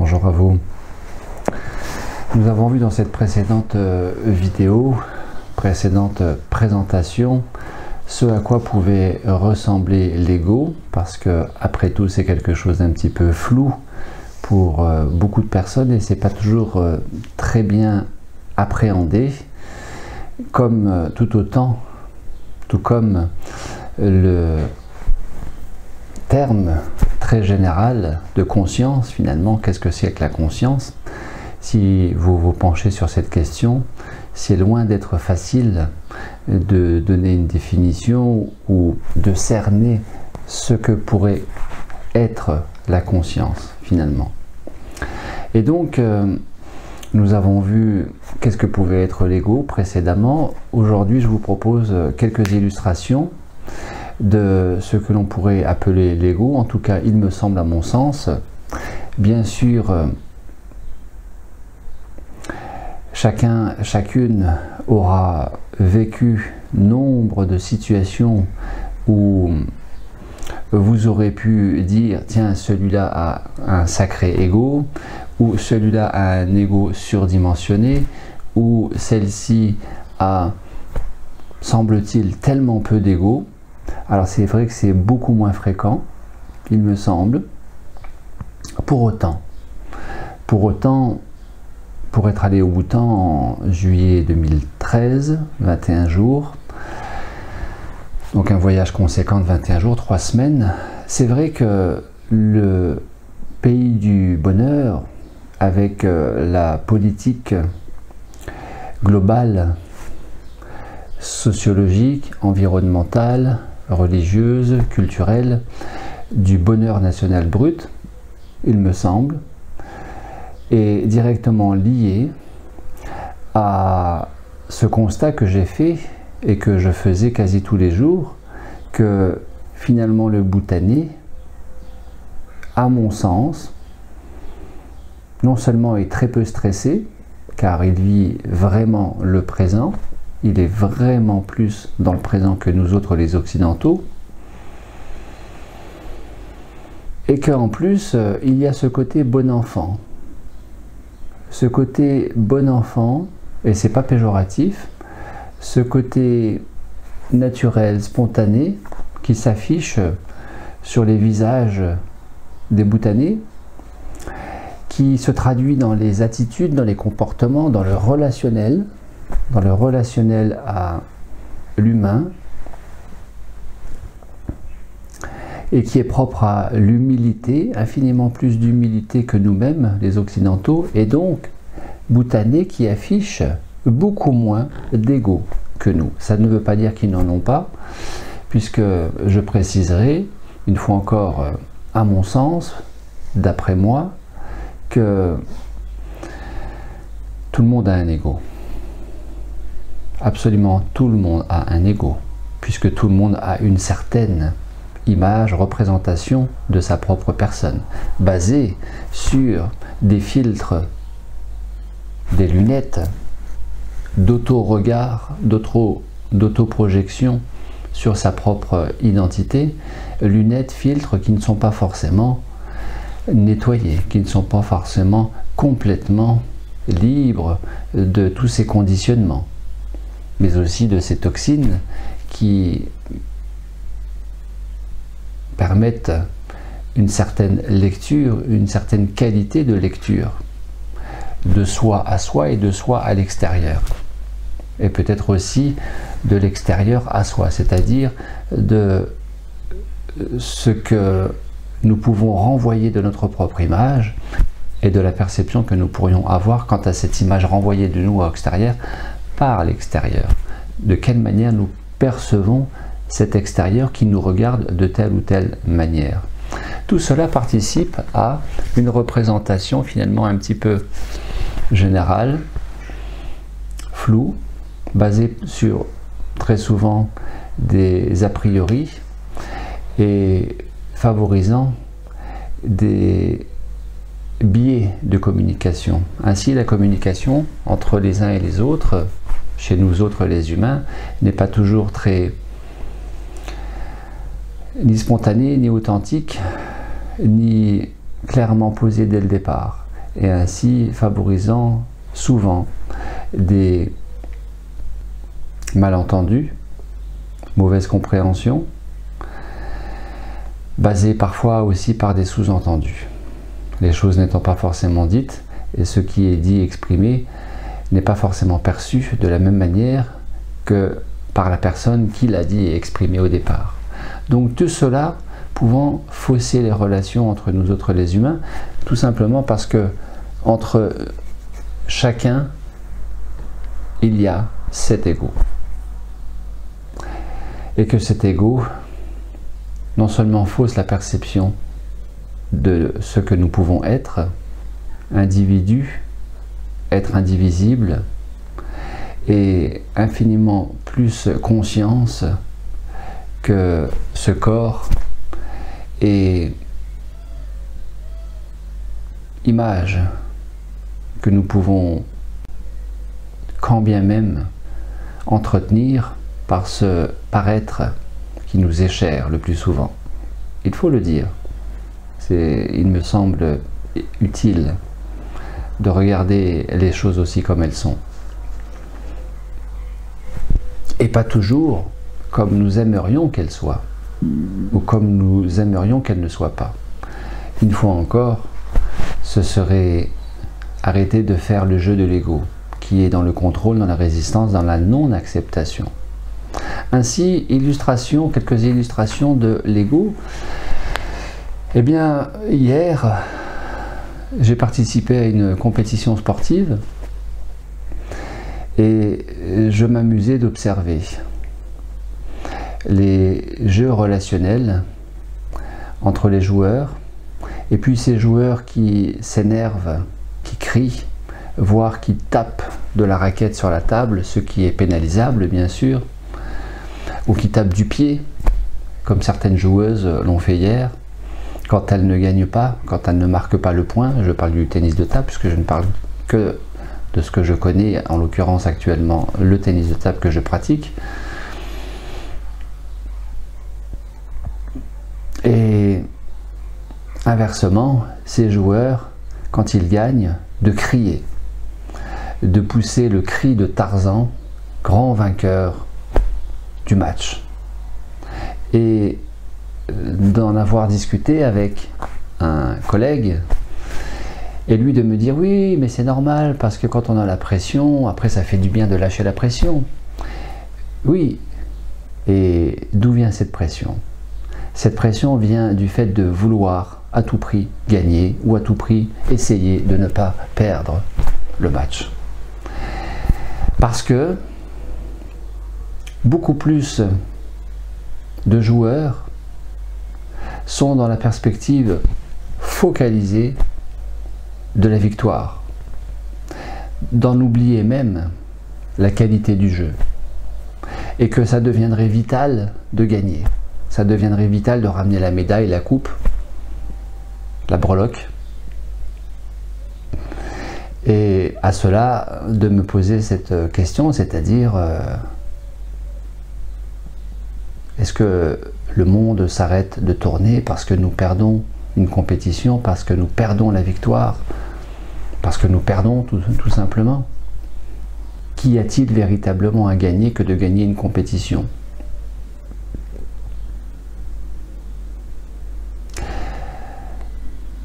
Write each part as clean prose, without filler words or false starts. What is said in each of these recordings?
Bonjour à vous. Nous avons vu dans cette précédente vidéo, précédente présentation, ce à quoi pouvait ressembler l'ego, parce que après tout c'est quelque chose d'un petit peu flou pour beaucoup de personnes et c'est pas toujours très bien appréhendé, comme tout comme le terme très général de conscience. Finalement, qu'est-ce que c'est que la conscience? Si vous vous penchez sur cette question, c'est loin d'être facile de donner une définition ou de cerner ce que pourrait être la conscience finalement. Et donc, nous avons vu qu'est-ce que pouvait être l'ego précédemment. Aujourd'hui, je vous propose quelques illustrations de ce que l'on pourrait appeler l'ego. En tout cas, il me semble à mon sens. Bien sûr, chacune aura vécu nombre de situations où vous aurez pu dire tiens, celui-là a un sacré ego, ou celui-là a un ego surdimensionné, ou celle-ci a, semble-t-il, tellement peu d'ego. Alors c'est vrai que c'est beaucoup moins fréquent, il me semble. Pour autant, pour être allé au Bhoutan en juillet 2013, 21 jours, donc un voyage conséquent de 21 jours, 3 semaines, c'est vrai que le pays du bonheur, avec la politique globale, sociologique, environnementale, religieuse, culturelle, du bonheur national brut, il me semble, est directement lié à ce constat que j'ai fait et que je faisais quasi tous les jours, que finalement le Bhoutanais, à mon sens, non seulement est très peu stressé, car il vit vraiment le présent, il est vraiment plus dans le présent que nous autres les Occidentaux, et qu'en plus, il y a ce côté bon enfant. Ce côté bon enfant, et c'est pas péjoratif, ce côté naturel, spontané, qui s'affiche sur les visages des Bhoutanais, qui se traduit dans les attitudes, dans les comportements, dans le relationnel à l'humain, et qui est propre à l'humilité, infiniment plus d'humilité que nous-mêmes, les Occidentaux, et donc Bhoutanais qui affichent beaucoup moins d'ego que nous. Ça ne veut pas dire qu'ils n'en ont pas, puisque je préciserai, une fois encore, à mon sens, d'après moi, que tout le monde a un ego. Absolument tout le monde a un ego, puisque tout le monde a une certaine image, représentation de sa propre personne, basée sur des filtres, des lunettes d'auto-regard, d'auto-projection sur sa propre identité, lunettes, filtres qui ne sont pas forcément nettoyés, qui ne sont pas forcément complètement libres de tous ces conditionnements, mais aussi de ces toxines qui permettent une certaine lecture, une certaine qualité de lecture, de soi à soi et de soi à l'extérieur. Et peut-être aussi de l'extérieur à soi, c'est-à-dire de ce que nous pouvons renvoyer de notre propre image et de la perception que nous pourrions avoir quant à cette image renvoyée de nous à l'extérieur par l'extérieur. De quelle manière nous percevons cet extérieur qui nous regarde de telle ou telle manière. Tout cela participe à une représentation finalement un petit peu générale, floue, basée sur très souvent des a priori et favorisant des biais de communication. Ainsi, la communication entre les uns et les autres, chez nous autres les humains, n'est pas toujours très ni spontanée, ni authentique, ni clairement posée dès le départ. et ainsi favorisant souvent des malentendus, mauvaise compréhension, basée parfois aussi par des sous-entendus. Les choses n'étant pas forcément dites, et ce qui est dit et exprimé n'est pas forcément perçu de la même manière que par la personne qui l'a dit et exprimé au départ. Donc tout cela pouvant fausser les relations entre nous autres les humains, tout simplement parce que entre chacun, il y a cet ego. Et que cet ego, non seulement fausse la perception de ce que nous pouvons être, individu, être indivisible, et infiniment plus conscience que ce corps et image que nous pouvons quand bien même entretenir par ce paraître qui nous est cher le plus souvent. Il faut le dire. Il me semble utile de regarder les choses aussi comme elles sont. Et pas toujours comme nous aimerions qu'elles soient, ou comme nous aimerions qu'elles ne soient pas. Une fois encore, ce serait arrêter de faire le jeu de l'ego, qui est dans le contrôle, dans la résistance, dans la non-acceptation. Ainsi, quelques illustrations de l'ego. Eh bien, hier, j'ai participé à une compétition sportive et je m'amusais d'observer les jeux relationnels entre les joueurs et puis ces joueurs qui s'énervent, qui crient, voire qui tapent de la raquette sur la table, ce qui est pénalisable bien sûr, ou qui tapent du pied, comme certaines joueuses l'ont fait hier, quand elles ne gagnent pas, quand elles ne marquent pas le point. Je parle du tennis de table, puisque je ne parle que de ce que je connais, en l'occurrence actuellement le tennis de table que je pratique. Et inversement, ces joueurs, quand ils gagnent, de crier, de pousser le cri de Tarzan, grand vainqueur du match. Et d'en avoir discuté avec un collègue, et lui de me dire oui, mais c'est normal, parce que quand on a la pression, après ça fait du bien de lâcher la pression. Oui, et d'où vient cette pression? Cette pression vient du fait de vouloir à tout prix gagner, ou à tout prix essayer de ne pas perdre le match. Parce que beaucoup plus de joueurs sont dans la perspective focalisée de la victoire, d'en oublier même la qualité du jeu, et que ça deviendrait vital de gagner, ça deviendrait vital de ramener la médaille, la coupe, la breloque, et à cela de me poser cette question, c'est-à-dire est-ce que le monde s'arrête de tourner parce que nous perdons une compétition, parce que nous perdons la victoire, parce que nous perdons tout simplement? Qu'y a-t-il véritablement à gagner que de gagner une compétition?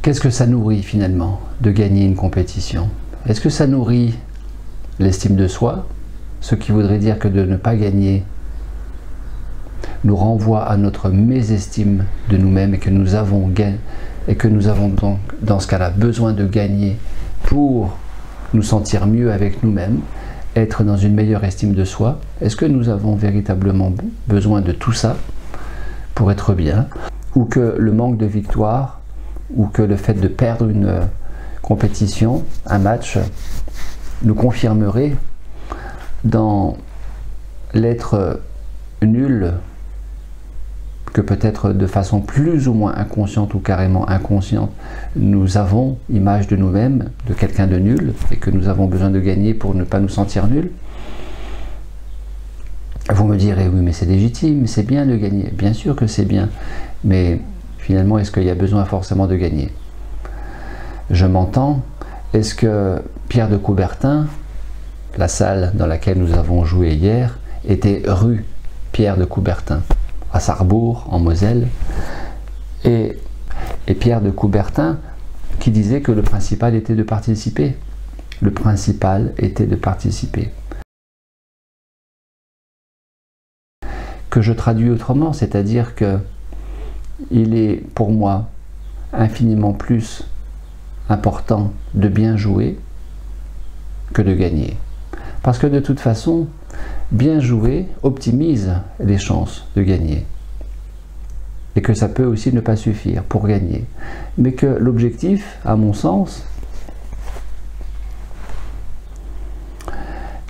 Qu'est-ce que ça nourrit finalement de gagner une compétition? Est-ce que ça nourrit l'estime de soi, ce qui voudrait dire que de ne pas gagner nous renvoie à notre mésestime de nous-mêmes, et que nous avons donc dans ce cas-là besoin de gagner pour nous sentir mieux avec nous-mêmes, être dans une meilleure estime de soi? Est-ce que nous avons véritablement besoin de tout ça pour être bien? Ou que le manque de victoire, ou que le fait de perdre une compétition, un match, nous confirmerait dans l'être nul, que peut-être de façon plus ou moins inconsciente ou carrément inconsciente, nous avons image de nous-mêmes, de quelqu'un de nul, et que nous avons besoin de gagner pour ne pas nous sentir nuls? Vous me direz, oui, mais c'est légitime, c'est bien de gagner. Bien sûr que c'est bien, mais finalement, est-ce qu'il y a besoin forcément de gagner? Je m'entends, est-ce que Pierre de Coubertin, la salle dans laquelle nous avons joué hier, était rue Pierre de Coubertin, à Sarrebourg, en Moselle, et Pierre de Coubertin qui disait que le principal était de participer. Le principal était de participer. Que je traduis autrement, c'est-à-dire que il est pour moi infiniment plus important de bien jouer que de gagner. Parce que de toute façon, bien jouer optimise les chances de gagner. Et que ça peut aussi ne pas suffire pour gagner. Mais que l'objectif, à mon sens,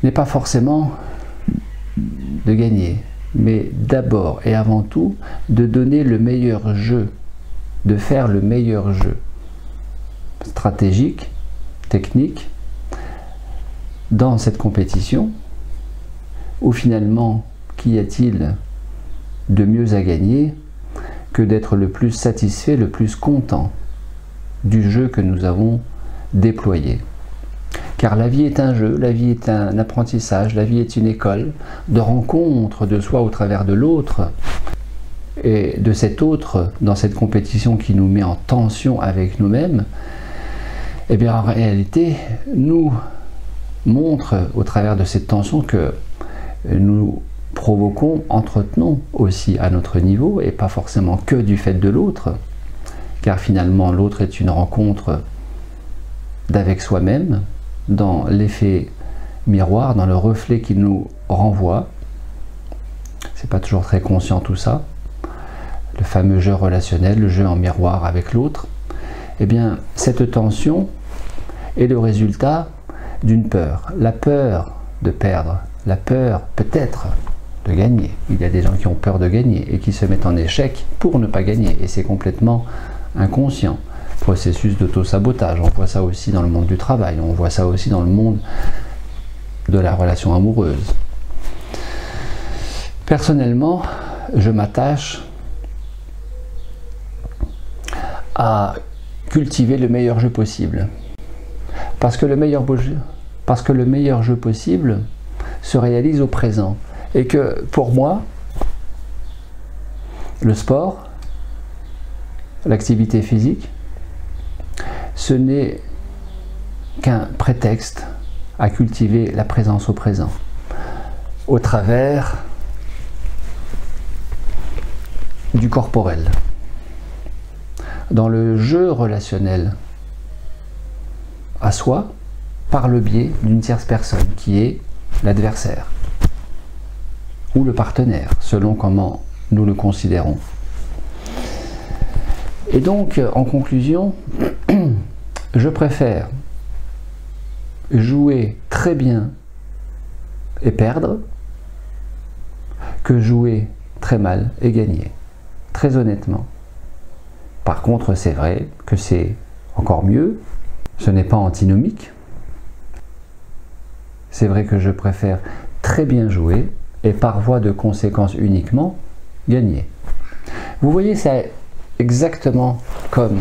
n'est pas forcément de gagner, mais d'abord et avant tout de donner le meilleur jeu, de faire le meilleur jeu stratégique, technique, dans cette compétition, où finalement, qu'y a-t-il de mieux à gagner que d'être le plus satisfait, le plus content du jeu que nous avons déployé. Car la vie est un jeu, la vie est un apprentissage, la vie est une école de rencontre de soi au travers de l'autre, et de cet autre dans cette compétition qui nous met en tension avec nous-mêmes. Eh bien en réalité, nous montre au travers de cette tension que nous provoquons, entretenons aussi à notre niveau, et pas forcément que du fait de l'autre, car finalement l'autre est une rencontre d'avec soi-même, dans l'effet miroir, dans le reflet qu'il nous renvoie. C'est pas toujours très conscient tout ça, le fameux jeu relationnel, le jeu en miroir avec l'autre. Eh bien cette tension est le résultat d'une peur, la peur de perdre, la peur peut-être de gagner. Il y a des gens qui ont peur de gagner et qui se mettent en échec pour ne pas gagner, et c'est complètement inconscient. Processus d'auto-sabotage, on voit ça aussi dans le monde du travail, on voit ça aussi dans le monde de la relation amoureuse. Personnellement, je m'attache à cultiver le meilleur jeu possible. Parce que le meilleur jeu possible se réalise au présent. Et que pour moi, le sport, l'activité physique, ce n'est qu'un prétexte à cultiver la présence au présent, au travers du corporel. Dans le jeu relationnel à soi, par le biais d'une tierce personne qui est l'adversaire ou le partenaire, selon comment nous le considérons. Et donc, en conclusion, je préfère jouer très bien et perdre que jouer très mal et gagner, très honnêtement. Par contre, c'est vrai que c'est encore mieux, ce n'est pas antinomique. C'est vrai que je préfère très bien jouer et par voie de conséquence uniquement gagner. Vous voyez, c'est exactement comme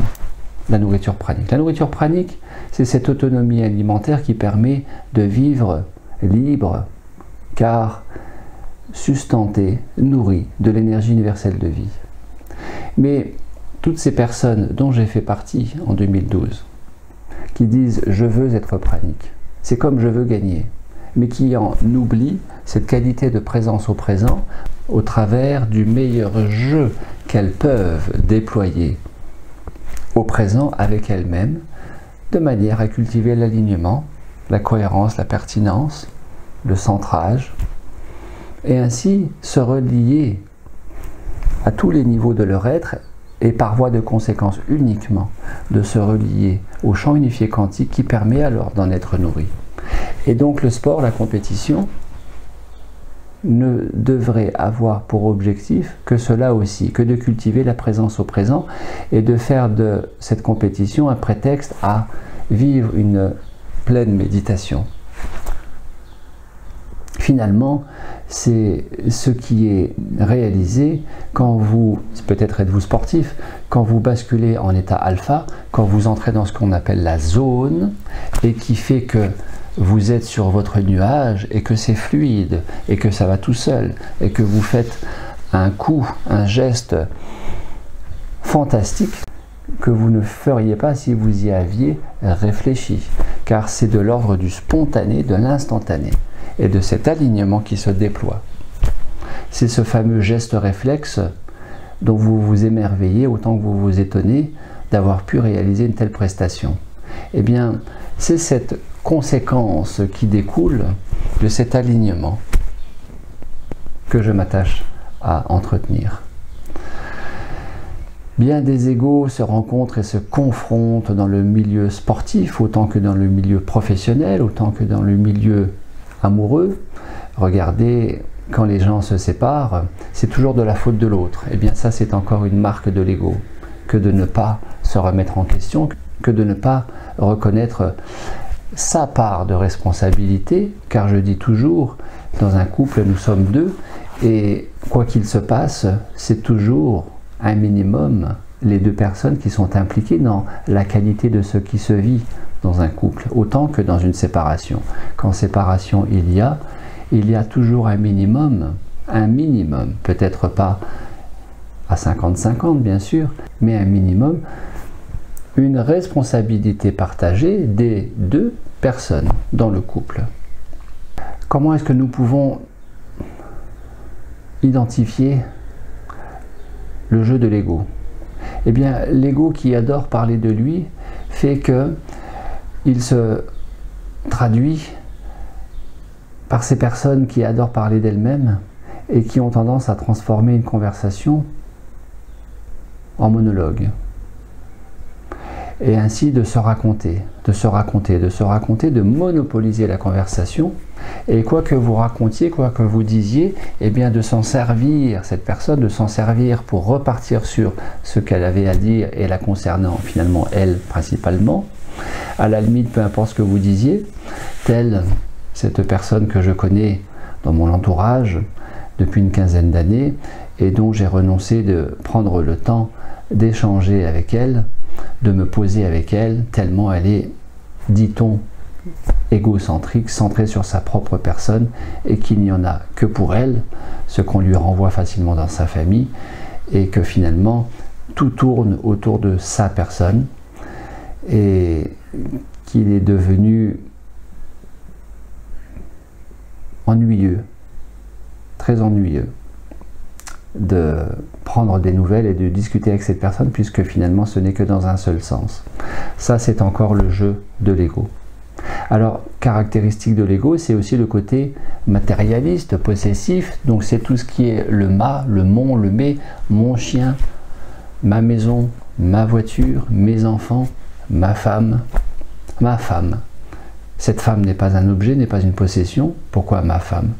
la nourriture pranique. La nourriture pranique, c'est cette autonomie alimentaire qui permet de vivre libre, car sustenté, nourri de l'énergie universelle de vie. Mais toutes ces personnes dont j'ai fait partie en 2012, qui disent « je veux être pranique », c'est comme « je veux gagner », mais qui en oublient cette qualité de présence au présent au travers du meilleur jeu qu'elles peuvent déployer au présent avec elles-mêmes, de manière à cultiver l'alignement, la cohérence, la pertinence, le centrage, et ainsi se relier à tous les niveaux de leur être, et par voie de conséquence uniquement de se relier au champ unifié quantique qui permet alors d'en être nourri. Et donc le sport, la compétition, ne devrait avoir pour objectif que cela aussi, que de cultiver la présence au présent et de faire de cette compétition un prétexte à vivre une pleine méditation. Finalement, c'est ce qui est réalisé quand vous, peut-être êtes-vous sportif, quand vous basculez en état alpha, quand vous entrez dans ce qu'on appelle la zone, et qui fait que vous êtes sur votre nuage, et que c'est fluide, et que ça va tout seul, et que vous faites un coup, un geste fantastique que vous ne feriez pas si vous y aviez réfléchi, car c'est de l'ordre du spontané, de l'instantané, et de cet alignement qui se déploie. C'est ce fameux geste réflexe dont vous vous émerveillez autant que vous vous étonnez d'avoir pu réaliser une telle prestation. Eh bien, c'est cette conséquence qui découle de cet alignement que je m'attache à entretenir. Bien des égos se rencontrent et se confrontent dans le milieu sportif, autant que dans le milieu professionnel, autant que dans le milieu amoureux. Regardez, quand les gens se séparent, c'est toujours de la faute de l'autre. Eh bien ça, c'est encore une marque de l'ego, que de ne pas se remettre en question, que de ne pas reconnaître sa part de responsabilité, car je dis toujours, dans un couple, nous sommes deux, et quoi qu'il se passe, c'est toujours un minimum les deux personnes qui sont impliquées dans la qualité de ce qui se vit dans un couple, autant que dans une séparation. Quand séparation il y a toujours un minimum, peut-être pas à 50-50 bien sûr, mais un minimum, une responsabilité partagée des deux personnes dans le couple. Comment est-ce que nous pouvons identifier le jeu de l'ego? Eh bien, l'ego qui adore parler de lui fait que il se traduit par ces personnes qui adorent parler d'elles-mêmes et qui ont tendance à transformer une conversation en monologue. Et ainsi de se raconter, de monopoliser la conversation. Et quoi que vous racontiez, quoi que vous disiez, eh bien de s'en servir, cette personne, de s'en servir pour repartir sur ce qu'elle avait à dire et la concernant finalement elle principalement. À la limite, peu importe ce que vous disiez, telle cette personne que je connais dans mon entourage depuis une quinzaine d'années et dont j'ai renoncé de prendre le temps d'échanger avec elle, de me poser avec elle, tellement elle est, dit-on, égocentrique, centrée sur sa propre personne et qu'il n'y en a que pour elle, ce qu'on lui renvoie facilement dans sa famille, et que finalement tout tourne autour de sa personne et qu'il est devenu ennuyeux, très ennuyeux de prendre des nouvelles et de discuter avec cette personne puisque finalement ce n'est que dans un seul sens. Ça, c'est encore le jeu de l'ego. Alors, caractéristique de l'ego, c'est aussi le côté matérialiste, possessif, donc c'est tout ce qui est le ma, le mon, le mais, mon chien, ma maison, ma voiture, mes enfants, ma femme, ma femme. Cette femme n'est pas un objet, n'est pas une possession. Pourquoi ma femme?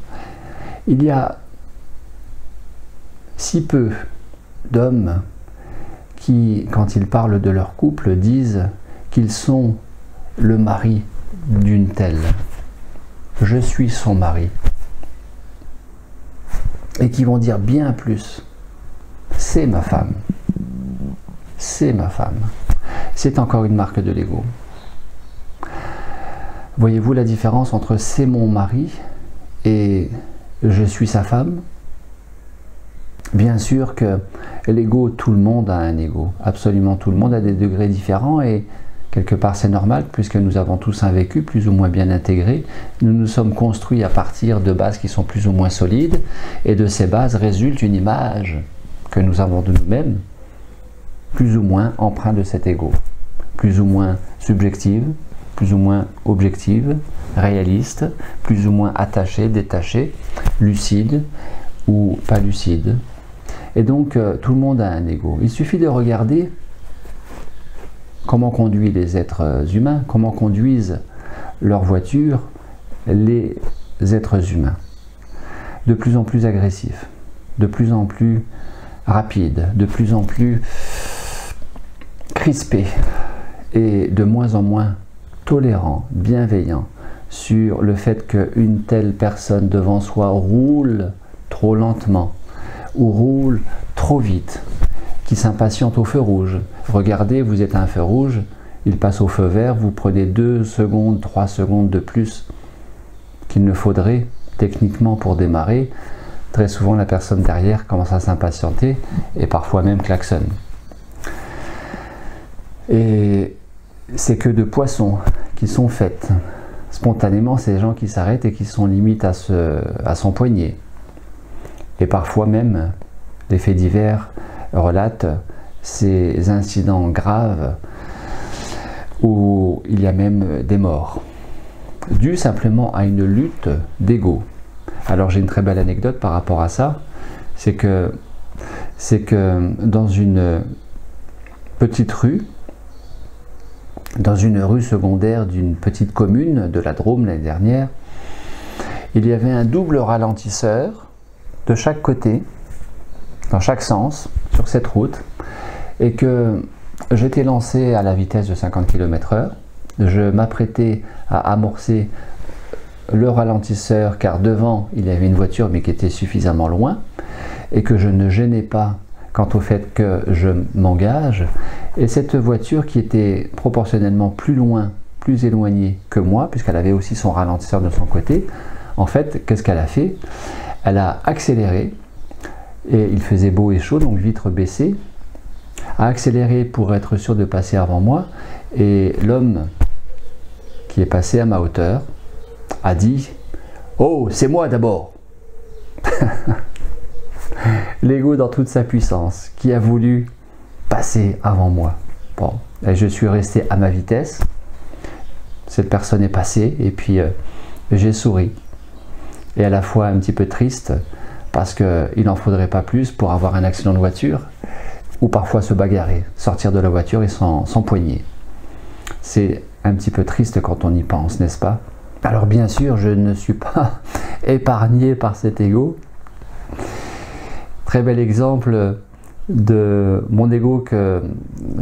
Il y a si peu d'hommes qui, quand ils parlent de leur couple, disent qu'ils sont le mari d'une telle. Je suis son mari. Et qui vont dire bien plus. C'est ma femme. C'est ma femme. C'est encore une marque de l'ego. Voyez-vous la différence entre c'est mon mari et je suis sa femme? Bien sûr que l'ego, tout le monde a un ego, absolument tout le monde a des degrés différents et quelque part c'est normal puisque nous avons tous un vécu plus ou moins bien intégré. Nous nous sommes construits à partir de bases qui sont plus ou moins solides et de ces bases résulte une image que nous avons de nous-mêmes plus ou moins empreinte de cet ego, plus ou moins subjective, plus ou moins objective, réaliste, plus ou moins attachée, détachée, lucide ou pas lucide. Et donc, tout le monde a un ego. Il suffit de regarder comment conduisent les êtres humains, comment conduisent leur voiture les êtres humains. De plus en plus agressifs, de plus en plus rapides, de plus en plus crispés et de moins en moins tolérants, bienveillants, sur le fait qu'une telle personne devant soi roule trop lentement ou roule trop vite, qui s'impatiente au feu rouge. Regardez, vous êtes à un feu rouge, il passe au feu vert, vous prenez 2 secondes, 3 secondes de plus qu'il ne faudrait techniquement pour démarrer. Très souvent, la personne derrière commence à s'impatienter et parfois même klaxonne. Et c'est que de poissons qui sont faites. Spontanément, c'est des gens qui s'arrêtent et qui sont limite à son poignet. Et parfois même, les faits divers relatent ces incidents graves où il y a même des morts, dû simplement à une lutte d'ego. Alors j'ai une très belle anecdote par rapport à ça, c'est que dans une petite rue, dans une rue secondaire d'une petite commune de la Drôme l'année dernière, il y avait un double ralentisseur de chaque côté, dans chaque sens, sur cette route, et que j'étais lancé à la vitesse de 50 km/h. Je m'apprêtais à amorcer le ralentisseur car devant il y avait une voiture mais qui était suffisamment loin et que je ne gênais pas quant au fait que je m'engage, et cette voiture qui était proportionnellement plus loin, plus éloignée que moi, puisqu'elle avait aussi son ralentisseur de son côté, en fait, qu'est-ce qu'elle a fait? Elle a accéléré, et il faisait beau et chaud, donc vitre baissée, a accéléré pour être sûr de passer avant moi, et l'homme qui est passé à ma hauteur a dit « Oh, c'est moi d'abord !» L'ego dans toute sa puissance, qui a voulu passer avant moi. Bon, et je suis resté à ma vitesse, cette personne est passée, et puis j'ai souri. Et à la fois un petit peu triste, parce qu'il n'en faudrait pas plus pour avoir un accident de voiture, ou parfois se bagarrer, sortir de la voiture et s'empoigner. C'est un petit peu triste quand on y pense, n'est-ce pas? Alors bien sûr, je ne suis pas épargné par cet ego. Très bel exemple de mon ego que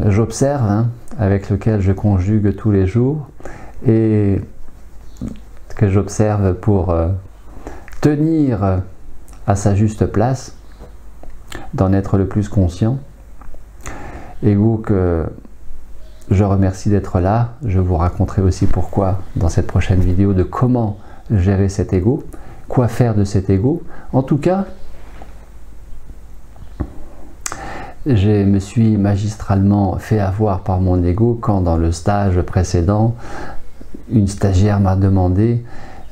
j'observe, hein, avec lequel je conjugue tous les jours, et que j'observe pour tenir à sa juste place, d'en être le plus conscient. Ego que je remercie d'être là. Je vous raconterai aussi pourquoi dans cette prochaine vidéo, de comment gérer cet ego, quoi faire de cet ego. En tout cas, je me suis magistralement fait avoir par mon ego quand dans le stage précédent, une stagiaire m'a demandé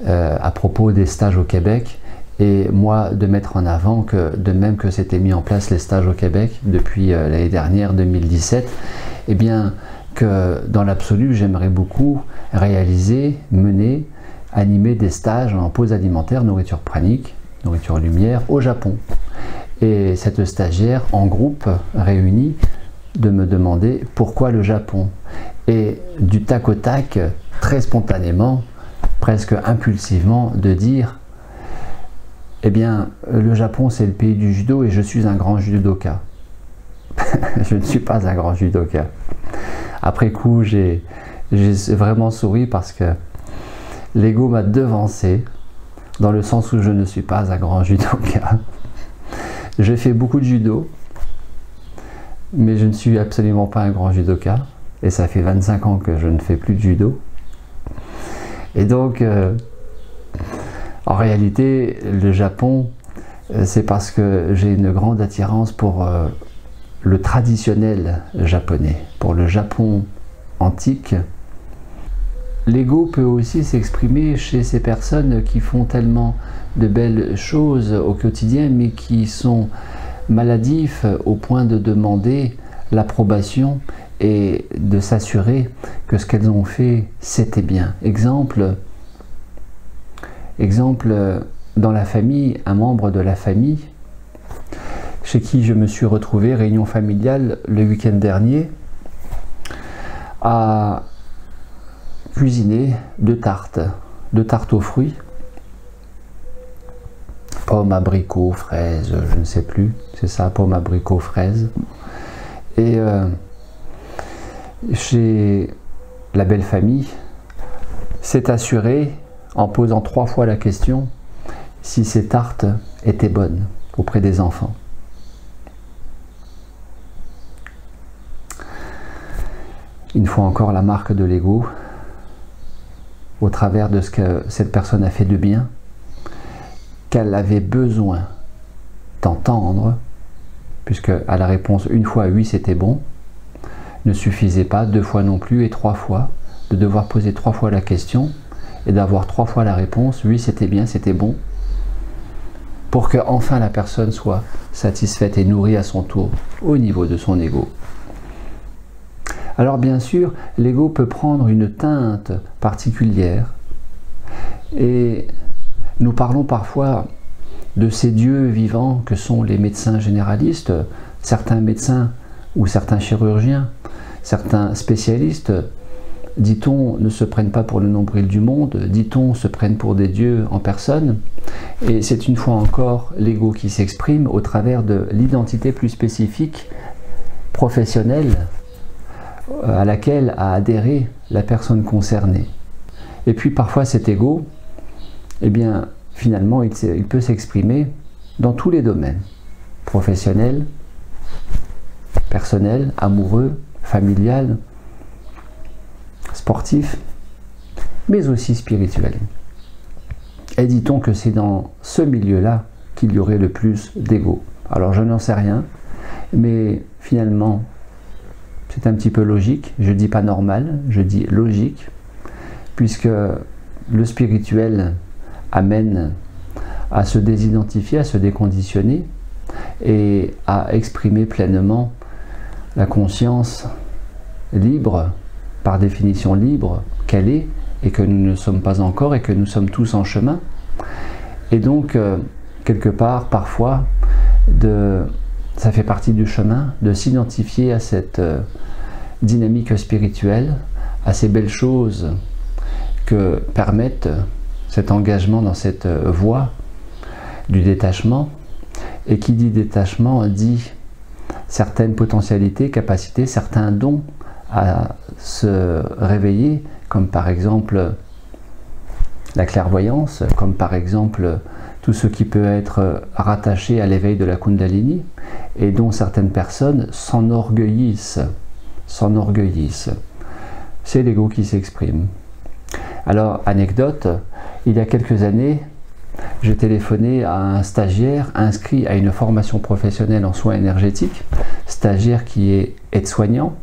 à propos des stages au Québec, et moi de mettre en avant que de même que s'étaient mis en place les stages au Québec depuis l'année dernière, 2017, eh bien que dans l'absolu j'aimerais beaucoup réaliser, mener, animer des stages en pause alimentaire, nourriture pranique, nourriture lumière au Japon. Et cette stagiaire en groupe réunie de me demander pourquoi le Japon, et du tac au tac, très spontanément, presque impulsivement, de dire eh bien le Japon c'est le pays du judo et je suis un grand judoka. Je ne suis pas un grand judoka. Après coup j'ai vraiment souri parce que l'ego m'a devancé, dans le sens où je ne suis pas un grand judoka. J'ai fait beaucoup de judo, mais je ne suis absolument pas un grand judoka, et ça fait 25 ans que je ne fais plus de judo. Et donc, en réalité, le Japon, c'est parce que j'ai une grande attirance pour le traditionnel japonais, pour le Japon antique. L'ego peut aussi s'exprimer chez ces personnes qui font tellement de belles choses au quotidien, mais qui sont maladifs au point de demander l'approbation et de s'assurer que ce qu'elles ont fait, c'était bien. Exemple, dans la famille, un membre de la famille, chez qui je me suis retrouvé, réunion familiale le week-end dernier, a cuisiné deux tartes aux fruits, pommes, abricots, fraises, je ne sais plus, c'est ça, pommes, abricots, fraises. Et chez la belle famille, s'est assuré en posant 3 fois la question si ces tartes étaient bonnes auprès des enfants. Une fois encore, la marque de l'ego, au travers de ce que cette personne a fait de bien, qu'elle avait besoin d'entendre, puisque à la réponse une fois oui c'était bon, ne suffisait pas, 2 fois non plus et 3 fois, de devoir poser 3 fois la question et d'avoir 3 fois la réponse, oui c'était bien, c'était bon, pour que enfin la personne soit satisfaite et nourrie à son tour au niveau de son ego. Alors bien sûr, l'ego peut prendre une teinte particulière et nous parlons parfois de ces dieux vivants que sont les médecins généralistes, certains médecins ou certains chirurgiens, certains spécialistes, dit-on, ne se prennent pas pour le nombril du monde, dit-on, se prennent pour des dieux en personne. Et c'est une fois encore l'ego qui s'exprime au travers de l'identité plus spécifique, professionnelle, à laquelle a adhéré la personne concernée. Et puis parfois cet ego, eh bien, finalement, il peut s'exprimer dans tous les domaines, professionnel, personnel, amoureux, familial, sportif, mais aussi spirituel. Et dit-on que c'est dans ce milieu-là qu'il y aurait le plus d'ego. Alors je n'en sais rien, mais finalement, c'est un petit peu logique. Je ne dis pas normal, je dis logique, puisque le spirituel amène à se désidentifier, à se déconditionner et à exprimer pleinement la conscience libre, par définition libre, qu'elle est et que nous ne sommes pas encore et que nous sommes tous en chemin. Et donc, quelque part, parfois, ça fait partie du chemin de s'identifier à cette dynamique spirituelle, à ces belles choses que permettent cet engagement dans cette voie du détachement. Et qui dit détachement dit certaines potentialités, capacités, certains dons à se réveiller, comme par exemple la clairvoyance, comme par exemple tout ce qui peut être rattaché à l'éveil de la Kundalini, et dont certaines personnes s'enorgueillissent. C'est l'ego qui s'exprime. Alors, anecdote, il y a quelques années, j'ai téléphoné à un stagiaire inscrit à une formation professionnelle en soins énergétiques, stagiaire qui est aide-soignant,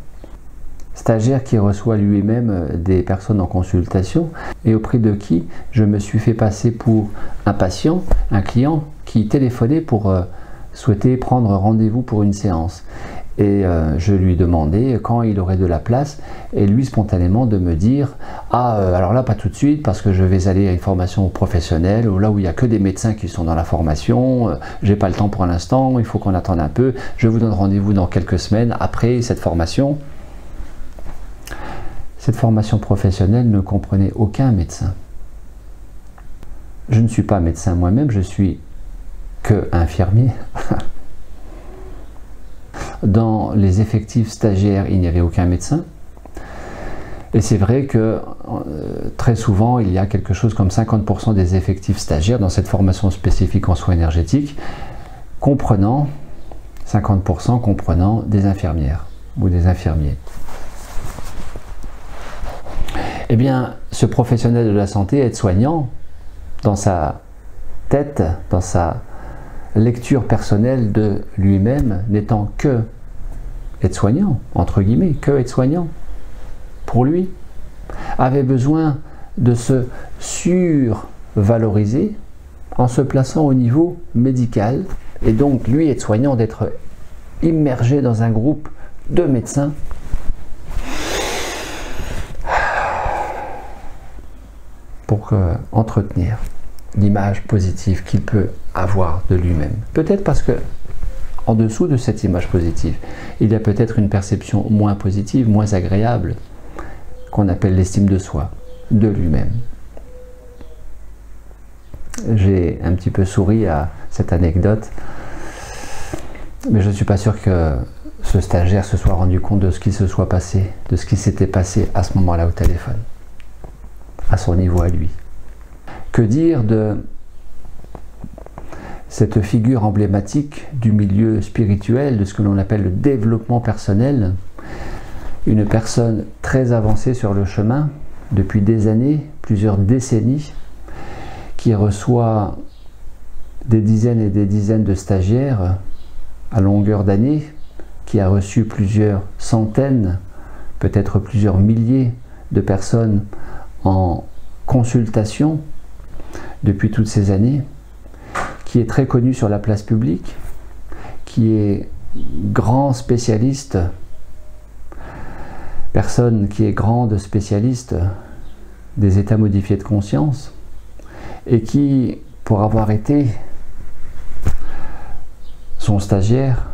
stagiaire qui reçoit lui-même des personnes en consultation et auprès de qui je me suis fait passer pour un patient, un client qui téléphonait pour souhaiter prendre rendez-vous pour une séance. Et je lui demandais quand il aurait de la place et lui spontanément de me dire « Ah, alors là pas tout de suite parce que je vais aller à une formation professionnelle ou là où il n'y a que des médecins qui sont dans la formation, j'ai pas le temps pour l'instant, il faut qu'on attende un peu, je vous donne rendez-vous dans quelques semaines après cette formation. » Cette formation professionnelle ne comprenait aucun médecin. Je ne suis pas médecin moi-même, je suis que infirmier. Dans les effectifs stagiaires, il n'y avait aucun médecin. Et c'est vrai que très souvent, il y a quelque chose comme 50% des effectifs stagiaires dans cette formation spécifique en soins énergétiques, comprenant 50% comprenant des infirmières ou des infirmiers. Eh bien, ce professionnel de la santé, aide-soignant, dans sa tête, dans sa lecture personnelle de lui-même, n'étant que aide-soignant, entre guillemets, que aide-soignant, pour lui, avait besoin de se survaloriser en se plaçant au niveau médical, et donc lui, aide-soignant, d'être immergé dans un groupe de médecins pour entretenir l'image positive qu'il peut avoir de lui-même. Peut-être parce que en dessous de cette image positive, il y a peut-être une perception moins positive, moins agréable, qu'on appelle l'estime de soi, de lui-même. J'ai un petit peu souri à cette anecdote, mais je ne suis pas sûr que ce stagiaire se soit rendu compte de ce qui se soit passé, de ce qui s'était passé à ce moment-là au téléphone, à son niveau à lui. Que dire de cette figure emblématique du milieu spirituel, de ce que l'on appelle le développement personnel, une personne très avancée sur le chemin, depuis des années, plusieurs décennies, qui reçoit des dizaines et des dizaines de stagiaires à longueur d'année, qui a reçu plusieurs centaines, peut-être plusieurs milliers de personnes en consultation depuis toutes ces années, qui est très connu sur la place publique, qui est grand spécialiste, personne qui est grande spécialiste des états modifiés de conscience, et qui, pour avoir été son stagiaire,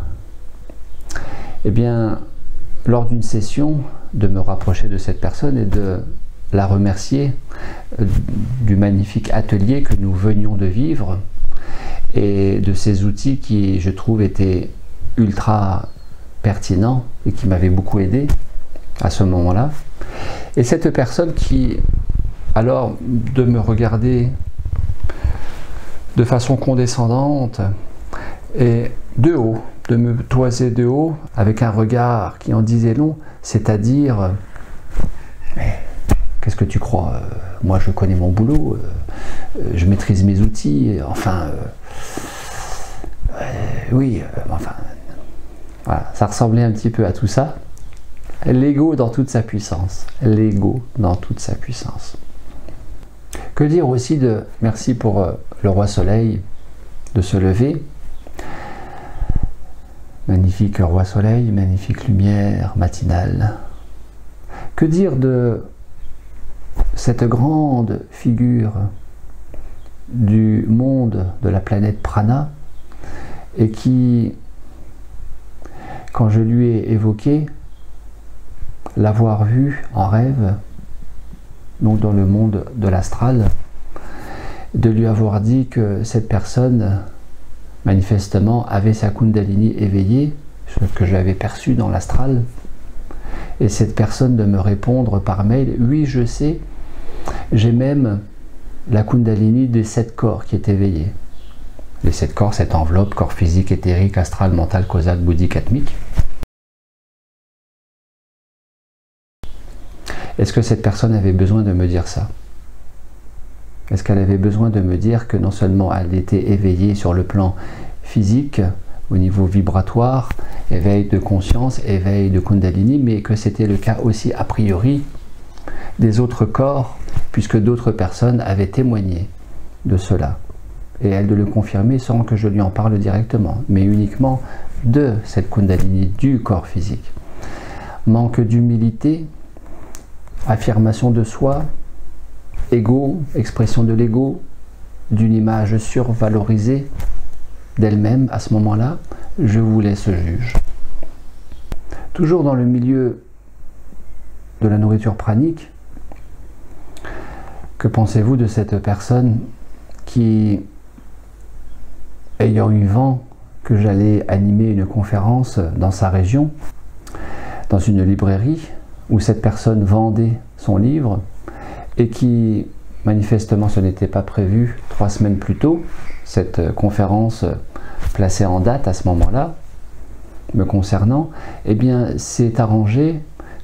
eh bien, lors d'une session, de me rapprocher de cette personne et de la remercier du magnifique atelier que nous venions de vivre et de ces outils qui, je trouve, étaient ultra pertinents et qui m'avaient beaucoup aidé à ce moment-là. Et cette personne qui, alors, de me regarder de façon condescendante et de haut, de me toiser de haut avec un regard qui en disait long, c'est-à-dire mais qu'est-ce que tu crois, moi je connais mon boulot, je maîtrise mes outils, enfin oui, enfin voilà, ça ressemblait un petit peu à tout ça. L'ego dans toute sa puissance, l'ego dans toute sa puissance. Que dire aussi de merci pour le roi soleil de se lever. Magnifique roi soleil, magnifique lumière matinale. Que dire de cette grande figure du monde de la planète Prana et qui, quand je lui ai évoqué l'avoir vue en rêve, donc dans le monde de l'astral, de lui avoir dit que cette personne manifestement avait sa Kundalini éveillée, ce que j'avais perçu dans l'astral, et cette personne de me répondre par mail, oui je sais, j'ai même la Kundalini des 7 corps qui est éveillée. Les 7 corps, cette enveloppe, corps physique, éthérique, astral, mental, causal, bouddhique, atmique. Est-ce que cette personne avait besoin de me dire ça? Est-ce qu'elle avait besoin de me dire que non seulement elle était éveillée sur le plan physique, au niveau vibratoire, éveil de conscience, éveil de Kundalini, mais que c'était le cas aussi a priori des autres corps, puisque d'autres personnes avaient témoigné de cela. Et elle de le confirmer sans que je lui en parle directement, mais uniquement de cette Kundalini, du corps physique. Manque d'humilité, affirmation de soi, ego, expression de l'ego, d'une image survalorisée d'elle-même à ce moment-là, je vous laisse juge. Toujours dans le milieu de la nourriture pranique, que pensez-vous de cette personne qui, ayant eu vent que j'allais animer une conférence dans sa région, dans une librairie, où cette personne vendait son livre, et qui, manifestement, ce n'était pas prévu 3 semaines plus tôt, cette conférence placée en date à ce moment-là, me concernant, eh bien, s'est arrangé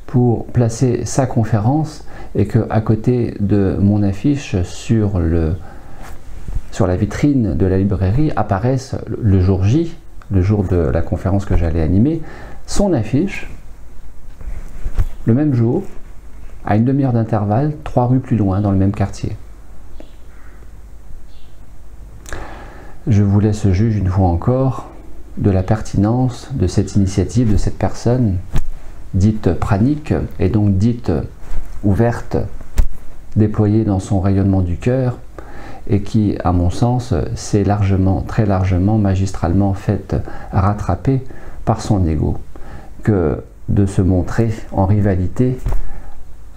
pour placer sa conférence et qu'à côté de mon affiche sur la vitrine de la librairie apparaisse le jour J, le jour de la conférence que j'allais animer, son affiche, le même jour, à une demi-heure d'intervalle, 3 rues plus loin, dans le même quartier. Je vous laisse juge une fois encore de la pertinence de cette initiative, de cette personne dite pranique, et donc dite ouverte, déployée dans son rayonnement du cœur, et qui, à mon sens, s'est largement, très largement, magistralement faite rattraper par son ego, que de se montrer en rivalité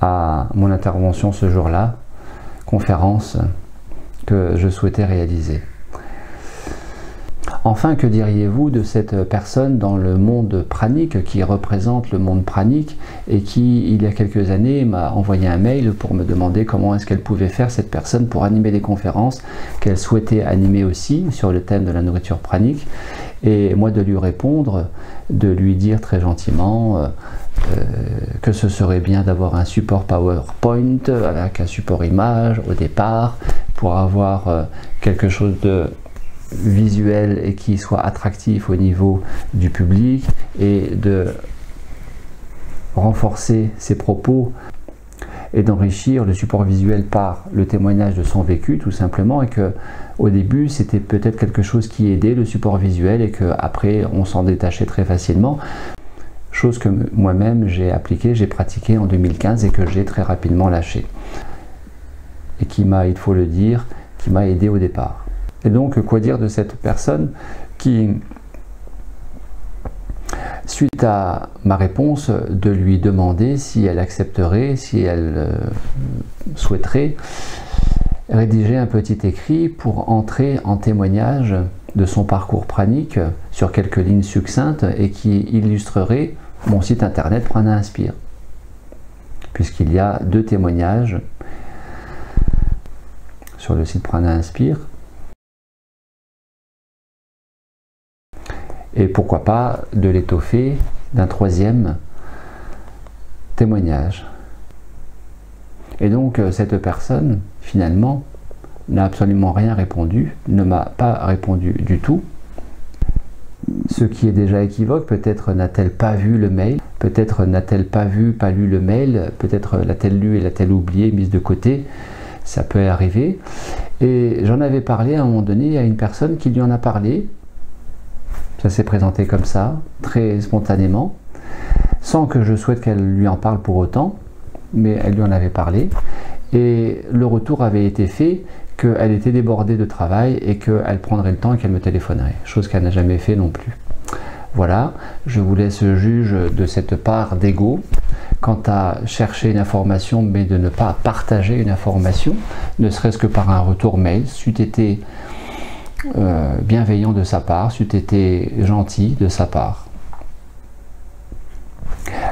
à mon intervention ce jour-là, conférence que je souhaitais réaliser. Enfin, que diriez-vous de cette personne dans le monde pranique, qui représente le monde pranique et qui, il y a quelques années, m'a envoyé un mail pour me demander comment est-ce qu'elle pouvait faire, cette personne, pour animer des conférences qu'elle souhaitait animer aussi sur le thème de la nourriture pranique. Et moi de lui répondre, de lui dire très gentiment que ce serait bien d'avoir un support PowerPoint avec un support image au départ pour avoir quelque chose de visuel et qui soit attractif au niveau du public, et de renforcer ses propos et d'enrichir le support visuel par le témoignage de son vécu, tout simplement, et que au début c'était peut-être quelque chose qui aidait le support visuel et qu'après on s'en détachait très facilement, chose que moi-même j'ai appliquée, j'ai pratiqué en 2015 et que j'ai très rapidement lâché, et qui m'a, il faut le dire, qui m'a aidé au départ. Et donc, quoi dire de cette personne qui, suite à ma réponse de lui demander si elle accepterait, si elle souhaiterait rédiger un petit écrit pour entrer en témoignage de son parcours pranique sur quelques lignes succinctes et qui illustrerait mon site internet Prana Inspire, puisqu'il y a 2 témoignages sur le site Prana Inspire. Et pourquoi pas de l'étoffer d'un 3e témoignage. Et donc cette personne, finalement, n'a absolument rien répondu, ne m'a pas répondu du tout. Ce qui est déjà équivoque, peut-être n'a-t-elle pas vu le mail, peut-être n'a-t-elle pas lu le mail, peut-être l'a-t-elle lu et l'a-t-elle oublié, mise de côté, ça peut arriver. Et j'en avais parlé à un moment donné à une personne qui lui en a parlé. Ça s'est présenté comme ça, très spontanément, sans que je souhaite qu'elle lui en parle pour autant, mais elle lui en avait parlé, et le retour avait été fait qu'elle était débordée de travail et qu'elle prendrait le temps et qu'elle me téléphonerait, chose qu'elle n'a jamais fait non plus. Voilà, je vous laisse juge de cette part d'ego quant à chercher une information, mais de ne pas partager une information, ne serait-ce que par un retour mail, c'eût été bienveillant de sa part, c'eût été gentil de sa part.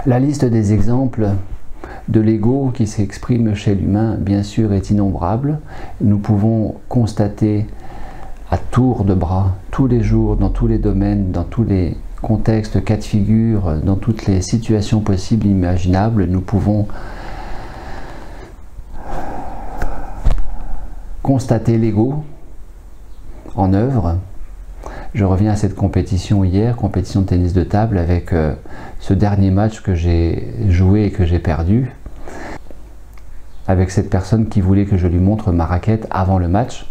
La liste des exemples de l'ego qui s'exprime chez l'humain, bien sûr, est innombrable. Nous pouvons constater à tour de bras, tous les jours, dans tous les domaines, dans tous les contextes, cas de figure, dans toutes les situations possibles et imaginables, nous pouvons constater l'ego en œuvre. Je reviens à cette compétition hier, compétition de tennis de table, avec ce dernier match que j'ai joué et que j'ai perdu, avec cette personne qui voulait que je lui montre ma raquette avant le match,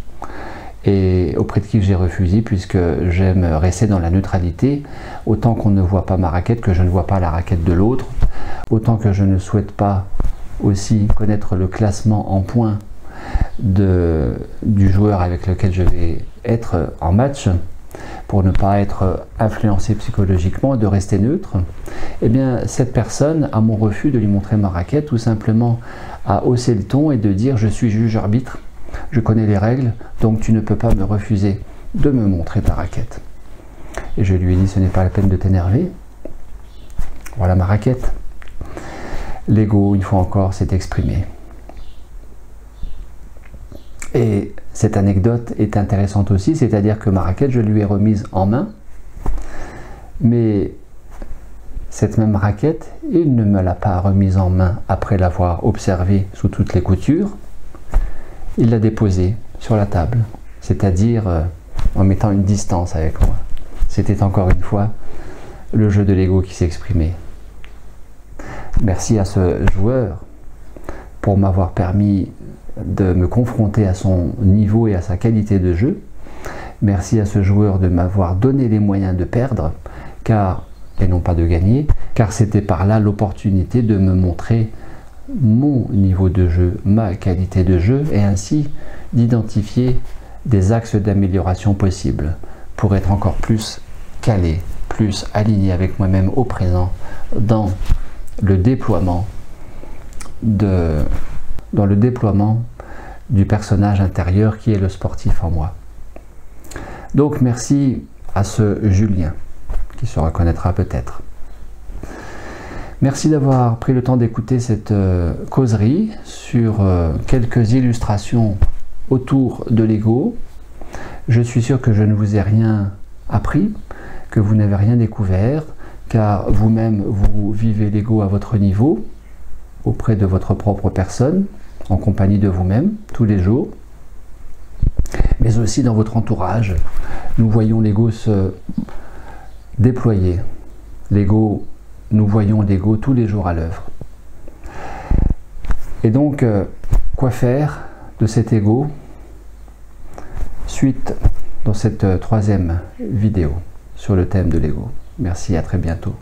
et auprès de qui j'ai refusé, puisque j'aime rester dans la neutralité, autant qu'on ne voit pas ma raquette que je ne vois pas la raquette de l'autre, autant que je ne souhaite pas aussi connaître le classement en points du joueur avec lequel je vais être en match, pour ne pas être influencé psychologiquement, de rester neutre. Eh bien, cette personne, à mon refus de lui montrer ma raquette, tout simplement a haussé le ton et de dire: je suis juge-arbitre, je connais les règles, donc tu ne peux pas me refuser de me montrer ta raquette. Et je lui ai dit: ce n'est pas la peine de t'énerver, voilà ma raquette. L'ego, une fois encore, s'est exprimé. Et cette anecdote est intéressante aussi, c'est-à-dire que ma raquette, je lui ai remise en main, mais cette même raquette, il ne me l'a pas remise en main après l'avoir observée sous toutes les coutures, il l'a déposée sur la table, c'est-à-dire en mettant une distance avec moi. C'était encore une fois le jeu de l'ego qui s'exprimait. Merci à ce joueur pour m'avoir permis de me confronter à son niveau et à sa qualité de jeu. Merci à ce joueur de m'avoir donné les moyens de perdre, et non pas de gagner, car c'était par là l'opportunité de me montrer mon niveau de jeu, ma qualité de jeu, et ainsi d'identifier des axes d'amélioration possibles pour être encore plus calé, plus aligné avec moi-même au présent dans le déploiement du personnage intérieur qui est le sportif en moi. Donc merci à ce Julien, qui se reconnaîtra peut-être. Merci d'avoir pris le temps d'écouter cette causerie sur quelques illustrations autour de l'ego. Je suis sûr que je ne vous ai rien appris, que vous n'avez rien découvert, car vous-même vous vivez l'ego à votre niveau, auprès de votre propre personne, en compagnie de vous-même, tous les jours, mais aussi dans votre entourage. Nous voyons l'ego se déployer. Nous voyons l'ego tous les jours à l'œuvre. Et donc, quoi faire de cet ego? Suite dans cette troisième vidéo sur le thème de l'ego. Merci, à très bientôt.